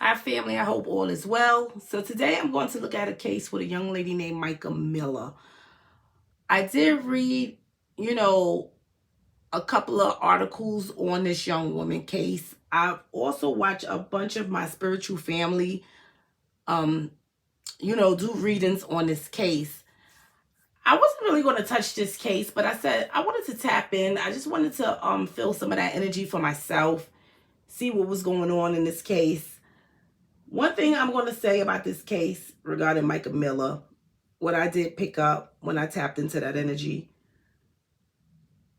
Hi family, I hope all is well. So today I'm going to look at a case with a young lady named Mica Miller. I did read, a couple of articles on this young woman case. I've also watched a bunch of my spiritual family, do readings on this case. I wasn't really going to touch this case, but I said I wanted to tap in. I just wanted to feel some of that energy for myself, see what was going on in this case. One thing I'm going to say about this case regarding Mica Miller, what I did pick up when I tapped into that energy,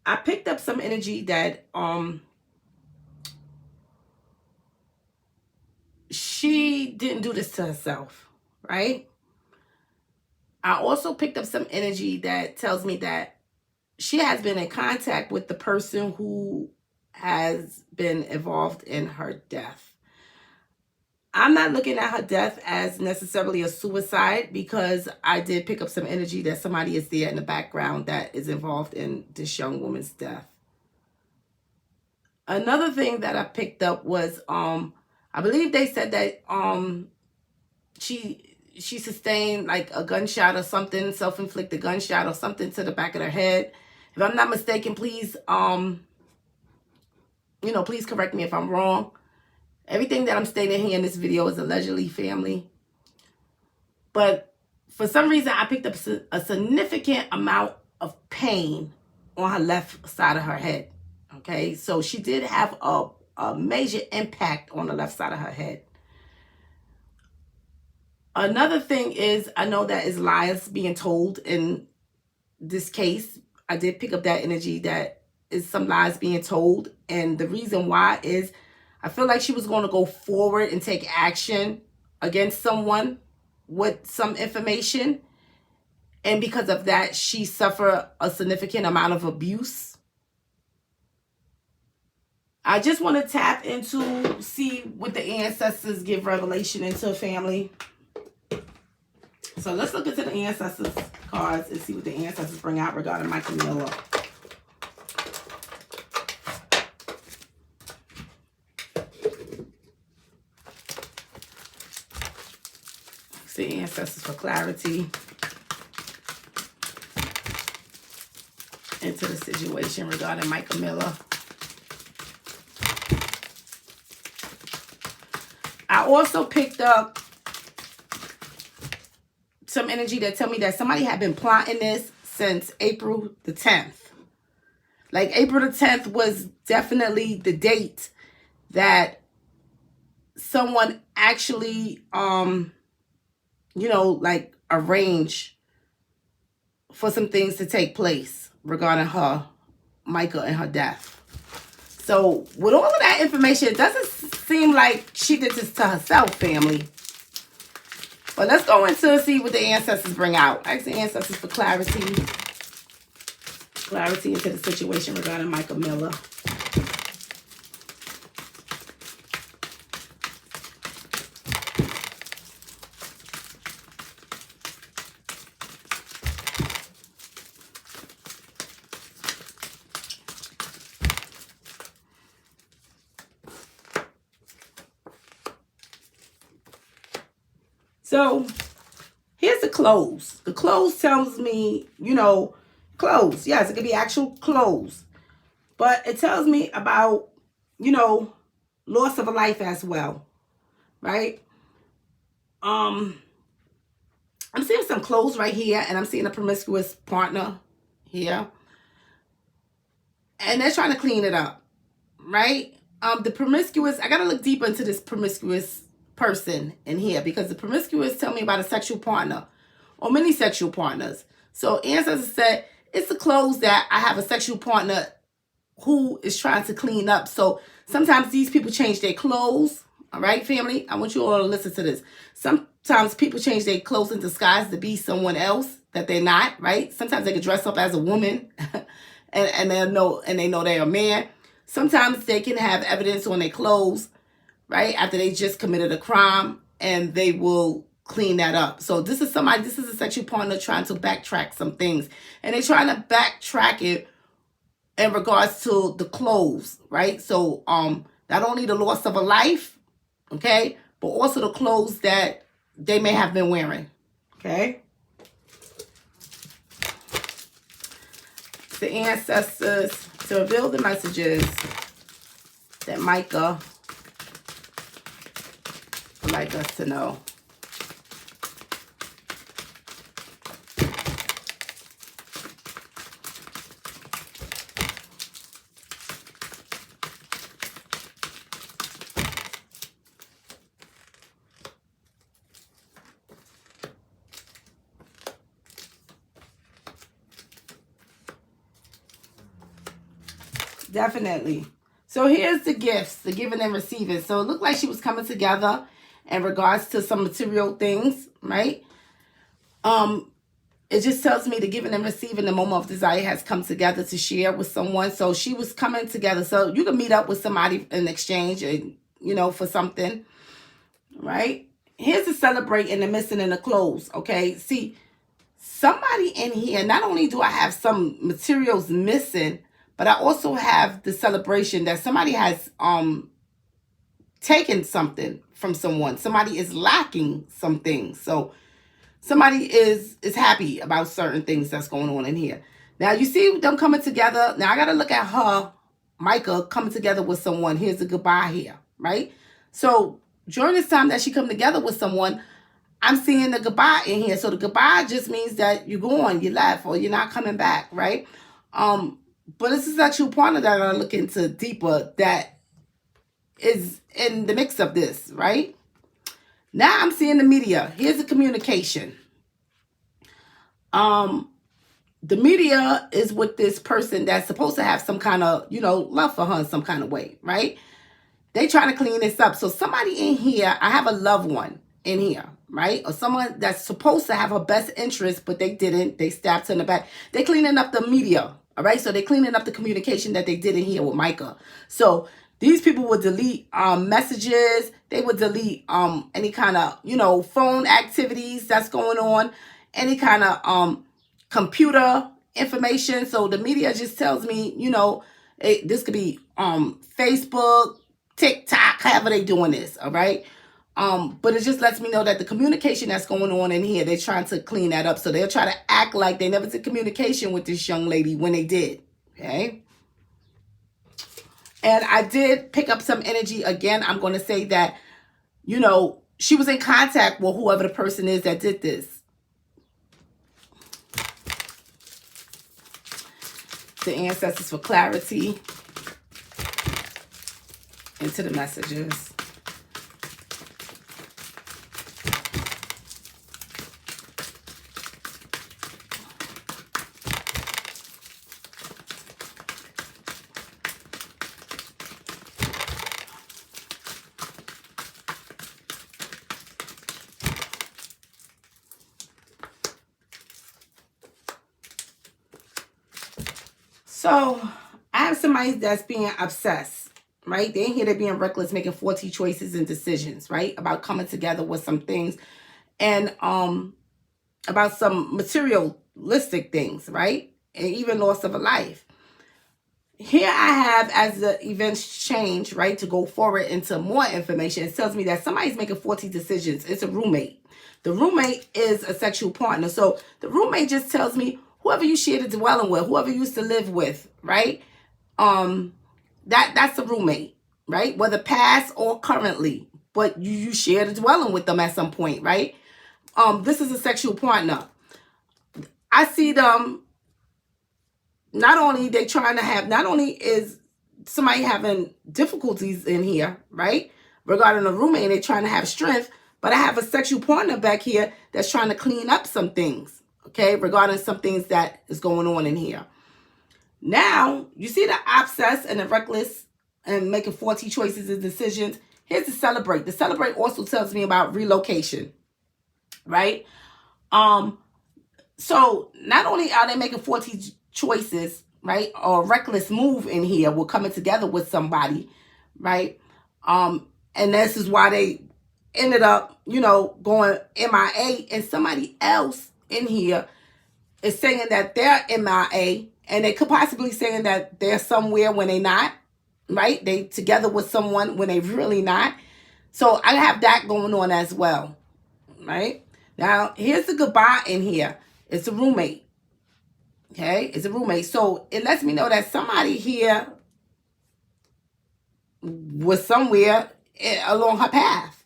I picked up some energy that she didn't do this to herself, right? I also picked up some energy that tells me that she has been in contact with the person who has been involved in her death. I'm not looking at her death as necessarily a suicide, because I did pick up some energy that somebody is there in the background that is involved in this young woman's death. Another thing that I picked up was I believe they said that she sustained like a gunshot or something, self-inflicted gunshot or something to the back of her head. If I'm not mistaken, please please correct me if I'm wrong. Everything that I'm stating here in this video is allegedly, family. But for some reason, I picked up a significant amount of pain on her left side of her head. Okay, so she did have a major impact on the left side of her head. Another thing is, I know that is lies being told in this case. I did pick up that energy that is some lies being told. And the reason why is I feel like she was going to go forward and take action against someone with some information. And because of that, she suffered a significant amount of abuse. I just want to tap into, see what the ancestors give revelation into, family. So let's look into the ancestors cards and see what the ancestors bring out regarding Mica Miller. The ancestors for clarity into the situation regarding Mica Miller. I also picked up some energy that tell me that somebody had been plotting this since April the 10th. Like April the 10th was definitely the date that someone actually like arrange for some things to take place regarding her, Mica, and her death. So with all of that information, it doesn't seem like she did this to herself, family. But let's go into see what the ancestors bring out. Ask the ancestors for clarity. Clarity into the situation regarding Mica Miller. So here's the clothes. The clothes tells me, clothes. Yes, it could be actual clothes. But it tells me about, loss of a life as well. Right? I'm seeing some clothes right here, and I'm seeing a promiscuous partner here. And they're trying to clean it up. Right? The promiscuous, I gotta look deeper into this promiscuous person in here, because the promiscuous tell me about a sexual partner or many sexual partners. So ancestors said it's the clothes that I have a sexual partner who is trying to clean up. So sometimes these people change their clothes. All right, family, I want you all to listen to this. Sometimes people change their clothes in disguise to be someone else that they're not. Right? Sometimes they can dress up as a woman and they know they're a man. Sometimes they can have evidence on their clothes, right, after they just committed a crime, and they will clean that up. So this is a sexual partner trying to backtrack some things. And they're trying to backtrack it in regards to the clothes, right? So not only the loss of a life, okay, but also the clothes that they may have been wearing. Okay? The ancestors to reveal the messages that Mica would like us to know. Definitely. So here's the gifts, the giving and receiving. So it looked like she was coming together in regards to some material things, right? It just tells me the giving and receiving, the moment of desire has come together to share with someone. So she was coming together. So you can meet up with somebody in exchange, and for something, right? Here's the celebrating, the missing, and the clothes. Okay, see, somebody in here. Not only do I have some materials missing, but I also have the celebration that somebody has taken something from someone. Somebody is lacking some things. So somebody is happy about certain things that's going on in here. Now you see them coming together. Now I got to look at her, Mica, coming together with someone. Here's the goodbye here, right? So during this time that she come together with someone, I'm seeing the goodbye in here. So the goodbye just means that you're going, you left, or you're not coming back, right? But this is actually partner that I look into deeper that is in the mix of this, right? Now I'm seeing the media. Here's the communication. The media is with this person that's supposed to have some kind of, love for her in some kind of way, right? They trying to clean this up. So somebody in here, I have a loved one in here, right? Or someone that's supposed to have her best interest, but they didn't. They stabbed her in the back. They cleaning up the media, all right? So they're cleaning up the communication that they did in here with Mica. So these people would delete messages. They would delete any kind of, phone activities that's going on, any kind of computer information. So the media just tells me, this could be Facebook, TikTok, however they doing this, all right? But it just lets me know that the communication that's going on in here, they're trying to clean that up. So they'll try to act like they never did communication with this young lady when they did, okay? And I did pick up some energy. Again, I'm going to say that, she was in contact with whoever the person is that did this. The ancestors for clarity into the messages. So I have somebody that's being obsessed, right? They ain't here, they're being reckless, making faulty choices and decisions, right? About coming together with some things and about some materialistic things, right? And even loss of a life. Here I have, as the events change, right, to go forward into more information, it tells me that somebody's making faulty decisions. It's a roommate. The roommate is a sexual partner. So the roommate just tells me, whoever you share the dwelling with, whoever you used to live with, right? That's a roommate, right? Whether past or currently, but you share the dwelling with them at some point, right? This is a sexual partner. I see them, not only is somebody having difficulties in here, right? Regarding a roommate, they're trying to have strength, but I have a sexual partner back here that's trying to clean up some things, okay? Regarding some things that is going on in here. Now, you see the obsess and the reckless and making faulty choices and decisions. Here's the celebrate. The celebrate also tells me about relocation, right? So not only are they making faulty choices, right, or reckless move in here, we're coming together with somebody, right? And this is why they ended up, going MIA, and somebody else in here is saying that they're MIA, and they could possibly saying that they're somewhere when they're not, right? They together with someone when they really not. So I have that going on as well, right? Now, here's the goodbye in here. It's a roommate. Okay, it's a roommate. So it lets me know that somebody here was somewhere along her path,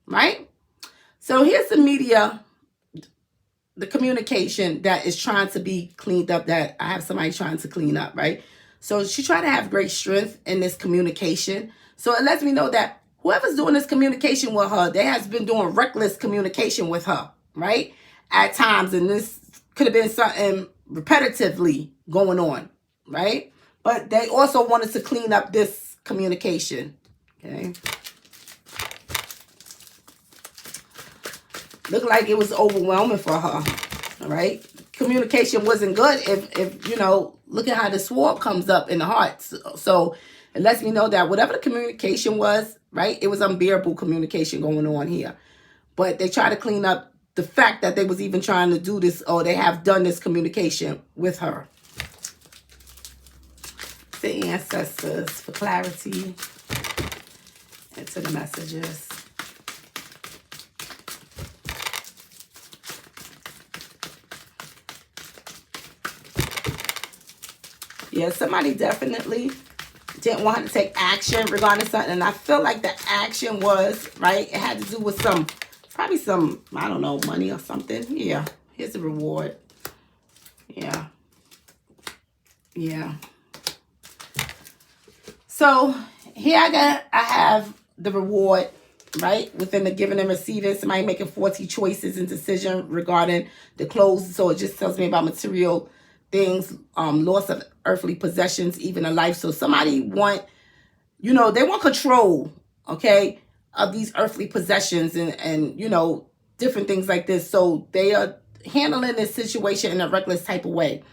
right? So here's the media, the communication that is trying to be cleaned up, that I have somebody trying to clean up, right? So she tried to have great strength in this communication. So it lets me know that whoever's doing this communication with her, they has been doing reckless communication with her, right? At times, and this could have been something repetitively going on, right? But they also wanted to clean up this communication, okay? Looked like it was overwhelming for her, all right? Communication wasn't good if you know, look at how the sword comes up in the heart. So it lets me know that whatever the communication was, right, it was unbearable communication going on here. But they try to clean up the fact that they was even trying to do this, or they have done this communication with her. The ancestors for clarity into the messages. Yeah, somebody definitely didn't want her to take action regarding something. And I feel like the action was, right, it had to do with some, probably some, I don't know, money or something. Yeah, here's the reward. Yeah. Yeah. So here I have the reward, right? Within the giving and receiving, somebody making 40 choices and decision regarding the clothes. So it just tells me about material things, loss of earthly possessions, even a life. So somebody want, you know, they want control, okay, of these earthly possessions and you know, different things like this. So they are handling this situation in a reckless type of way.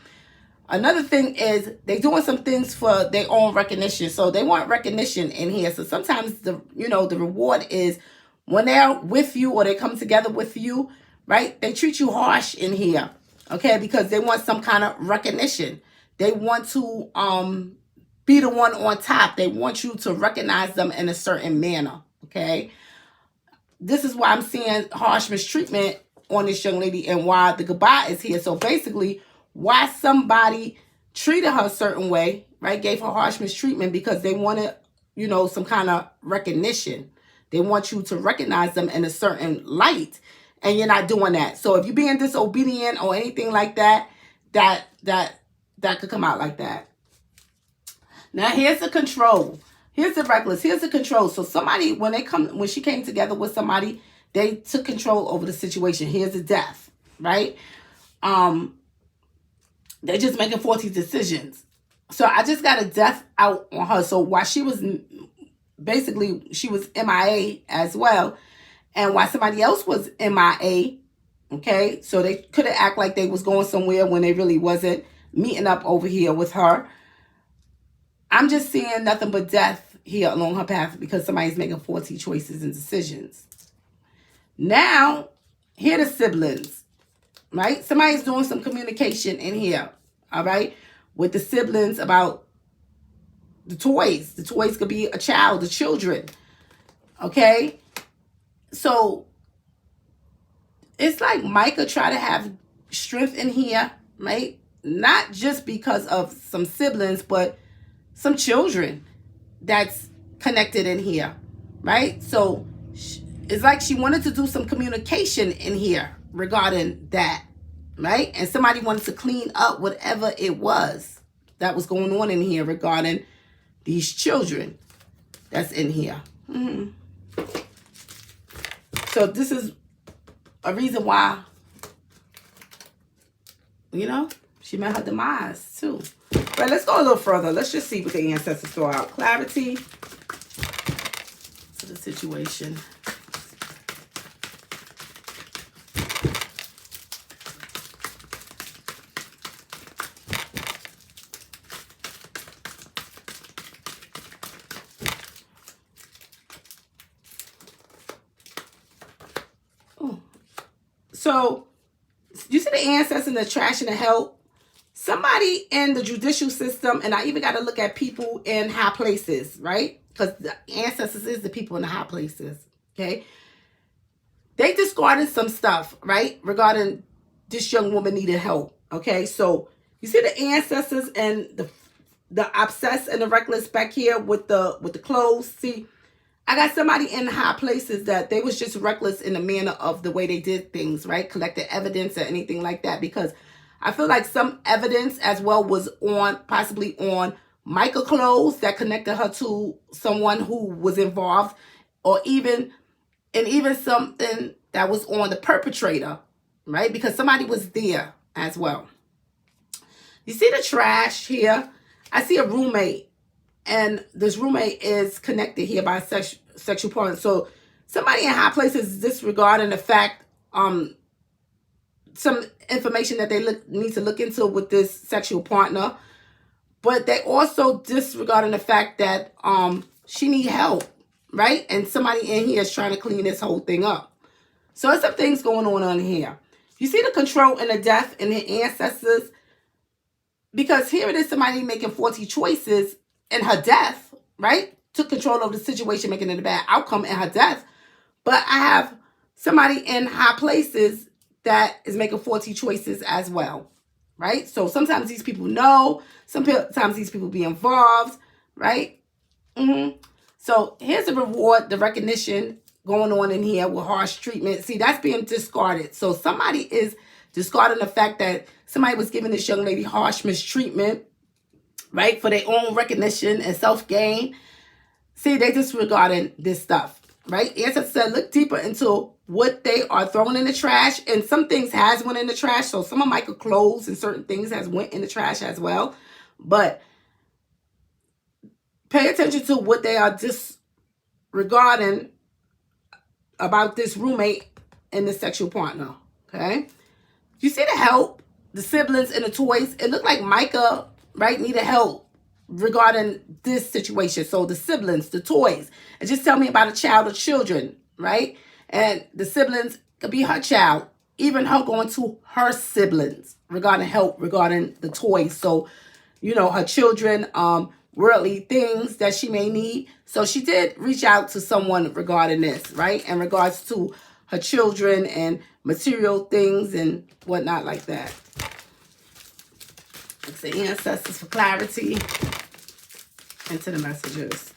Another thing is they doing some things for their own recognition. So they want recognition in here. So sometimes the, you know, the reward is when they're with you or they come together with you, right? They treat you harsh in here, okay? Because they want some kind of recognition. They want to be the one on top. They want you to recognize them in a certain manner, okay? This is why I'm seeing harsh mistreatment on this young lady and why the goodbye is here. So basically, why somebody treated her a certain way, right? Gave her harsh mistreatment because they wanted, you know, some kind of recognition. They want you to recognize them in a certain light, and you're not doing that. So if you're being disobedient or anything like that, that could come out like that. Now here's the control. Here's the reckless. Here's the control. So somebody, when she came together with somebody, they took control over the situation. Here's the death, right? They're just making 40 decisions. So I just got a death out on her. So while she was, basically, she was MIA as well. And while somebody else was MIA, okay, so they could have act like they was going somewhere when they really wasn't, meeting up over here with her. I'm just seeing nothing but death here along her path because somebody's making 40 choices and decisions. Now, here are the siblings, right? Somebody's doing some communication in here, all right, with the siblings about the toys. The toys could be a child, the children, okay? So it's like Mica try to have strength in here, right? Not just because of some siblings, but some children that's connected in here, right? So it's like she wanted to do some communication in here regarding that, right? And somebody wanted to clean up whatever it was that was going on in here regarding these children that's in here. So this is a reason why, you know, she met her demise too. But let's go a little further. Let's just see what the ancestors throw out. Clarity to the situation. So, you see the ancestors and the trash and the help? Somebody in the judicial system, and I even got to look at people in high places, right? because the ancestors is the people in the high places, okay? They discarded some stuff, right, regarding this young woman needed help, okay? So you see the ancestors and the obsessed and the reckless back here with the clothes. See, I got somebody in high places that they was just reckless in the manner of the way they did things, right? Collected evidence or anything like that, because I feel like some evidence as well was possibly on Mica clothes that connected her to someone who was involved, or even something that was on the perpetrator, right? Because somebody was there as well. You see the trash here? I see a roommate, and this roommate is connected here by sexual partner. So somebody in high places is disregarding the fact, some information that they need to look into with this sexual partner, but they also disregarding the fact that she need help, right? And somebody in here is trying to clean this whole thing up. So there's some things going on here. You see the control and the death in the ancestors, because here it is, somebody making 40 choices in her death, right? Took control of the situation, making it a bad outcome in her death. But I have somebody in high places that is making 40 choices as well, right? So sometimes these people know, sometimes these people be involved, right? So here's the reward, the recognition going on in here with harsh treatment. See, that's being discarded. So somebody is discarding the fact that somebody was giving this young lady harsh mistreatment, right, for their own recognition and self-gain. See, they disregarding this stuff, right? Ancestors said, look deeper into what they are throwing in the trash, and some things has went in the trash. So some of Mica clothes and certain things has went in the trash as well. But pay attention to what they are disregarding about this roommate and the sexual partner, okay? You see the help, the siblings and the toys. It looked like Mica, right, needed help regarding this situation. So the siblings, the toys, and just tell me about a child or children, right? And the siblings could be her child, even her going to her siblings regarding help, regarding the toys. So, you know, her children, worldly things that she may need. So she did reach out to someone regarding this, right? In regards to her children and material things and whatnot like that. Let's say ancestors for clarity into the messages.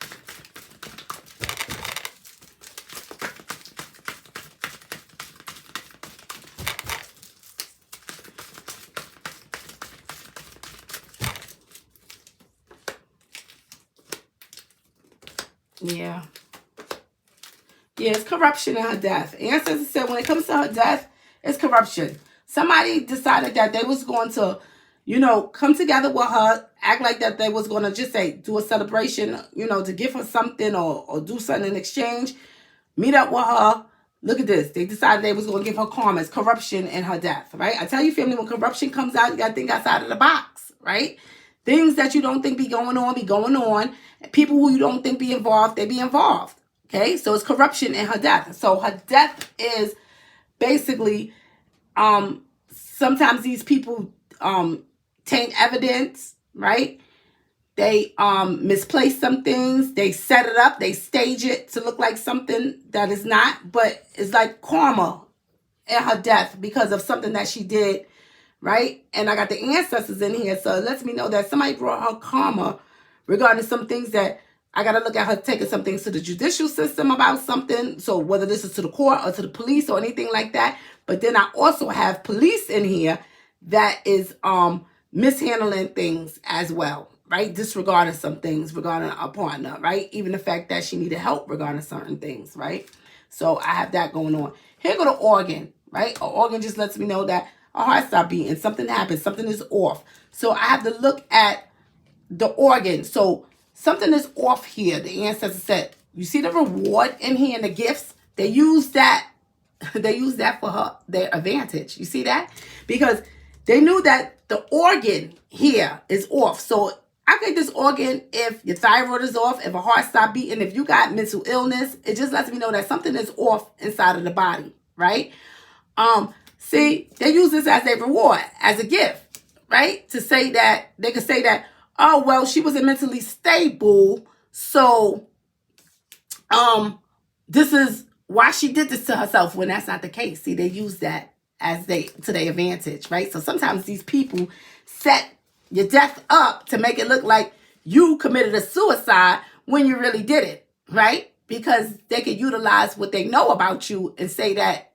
Yeah. Yeah, it's corruption in her death. Ancestors said when it comes to her death, it's corruption. Somebody decided that they was going to, you know, come together with her, act like that they was going to just say, do a celebration, you know, to give her something or do something in exchange. Meet up with her. Look at this. They decided they was going to give her karma. It's corruption in her death, right? I tell you, family, when corruption comes out, you got to think outside of the box, right? Things that you don't think be going on, be going on. People who you don't think be involved, they be involved. Okay, so it's corruption in her death. So her death is basically, sometimes these people taint evidence, right? They misplace some things. They set it up. They stage it to look like something that is not. But it's like karma in her death because of something that she did, right? And I got the ancestors in here. So it lets me know that somebody brought her karma regarding some things that I got to look at her taking some things to the judicial system about something. So whether this is to the court or to the police or anything like that. But then I also have police in here that is mishandling things as well, right? Disregarding some things regarding a partner, right? Even the fact that she needed help regarding certain things, right? So I have that going on. Here go the organ, right? An organ just lets me know that a heart stopped beating. Something happened. Something is off. So I have to look at the organ. So something is off here. The ancestor said, you see the reward in here and the gifts? They use that. They use that for her, their advantage. You see that? Because they knew that the organ here is off. So I get this organ if your thyroid is off, if a heart stopped beating, if you got mental illness, it just lets me know that something is off inside of the body, right? See, they use this as a reward, as a gift, right? To say that, they could say that, oh, well, she wasn't mentally stable, so This is why she did this to herself when that's not the case. See, they use that as to their advantage, right? So sometimes these people set your death up to make it look like you committed a suicide when you really did it, right? Because they could utilize what they know about you and say that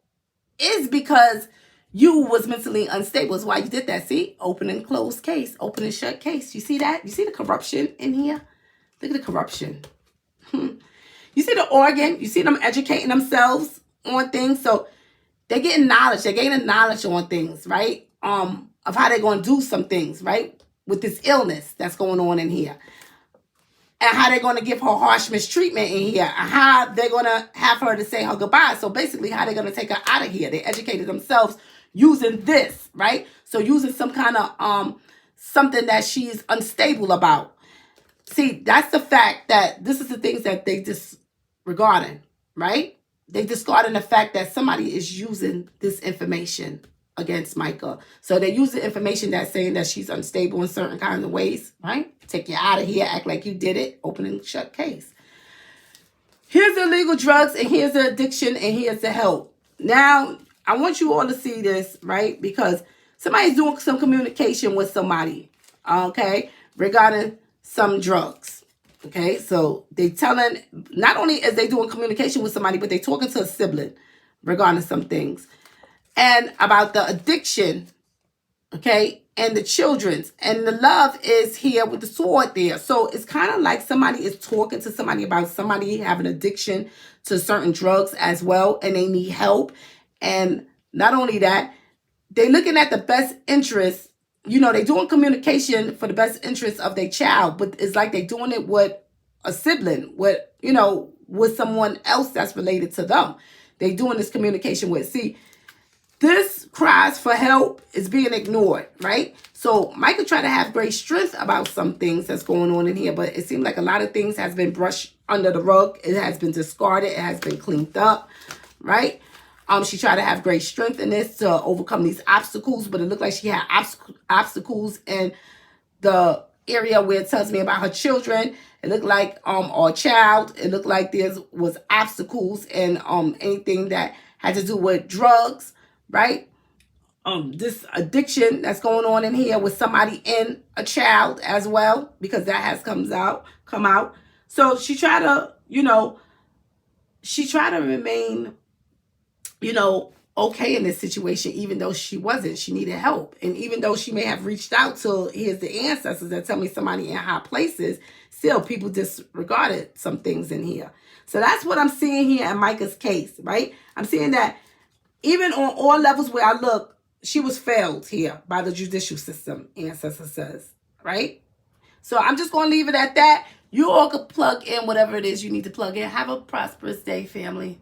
is because you was mentally unstable. Is why you did that. See, open and closed case, open and shut case. You see that? You see the corruption in here? Look at the corruption. You see the organ? You see them educating themselves on things. So they're getting knowledge. They're gaining knowledge on things, right? Of how they're going to do some things, right? With this illness that's going on in here. And how they're going to give her harsh mistreatment in here. And how they're going to have her to say her goodbye. So basically how they're going to take her out of here. They educated themselves using this, right? So using some kind of something that she's unstable about. See, that's the fact that this is the things that they disregarding, right? They discarding the fact that somebody is using this information against Mica. So they use the information that's saying that she's unstable in certain kinds of ways, right? Take you out of here, act like you did it, open and shut case. Here's the illegal drugs, and here's the addiction, and here's the help. Now, I want you all to see this, right? Because somebody's doing some communication with somebody, okay, regarding some drugs. Okay, so they telling, not only is they doing communication with somebody, but they talking to a sibling regarding some things. And about the addiction, okay, and the children's. And the love is here with the sword there. So it's kind of like somebody is talking to somebody about somebody having addiction to certain drugs as well, and they need help. And not only that, they looking at the best interest. You know, they doing communication for the best interest of their child, but it's like they doing it with a sibling, with, you know, with someone else that's related to them. They doing this communication with. See, this cries for help is being ignored, right? So Mica tried to have great strength about some things that's going on in here, but it seems like a lot of things has been brushed under the rug. It has been discarded. It has been cleaned up, right? She tried to have great strength in this to overcome these obstacles, but it looked like she had obstacles in the area where it tells me about her children. It looked like or child. It looked like there was obstacles in anything that had to do with drugs, right? This addiction that's going on in here with somebody in a child as well, because that has come out. So she tried to, you know, remain, you know, okay in this situation, even though she wasn't. She needed help. And even though she may have reached out to, here's the ancestors that tell me somebody in high places, still people disregarded some things in here. So that's what I'm seeing here in Mica's case, right? I'm seeing that even on all levels where I look, she was failed here by the judicial system, Ancestor says, right? So I'm just going to leave it at that. You all could plug in whatever it is you need to plug in. Have a prosperous day, family.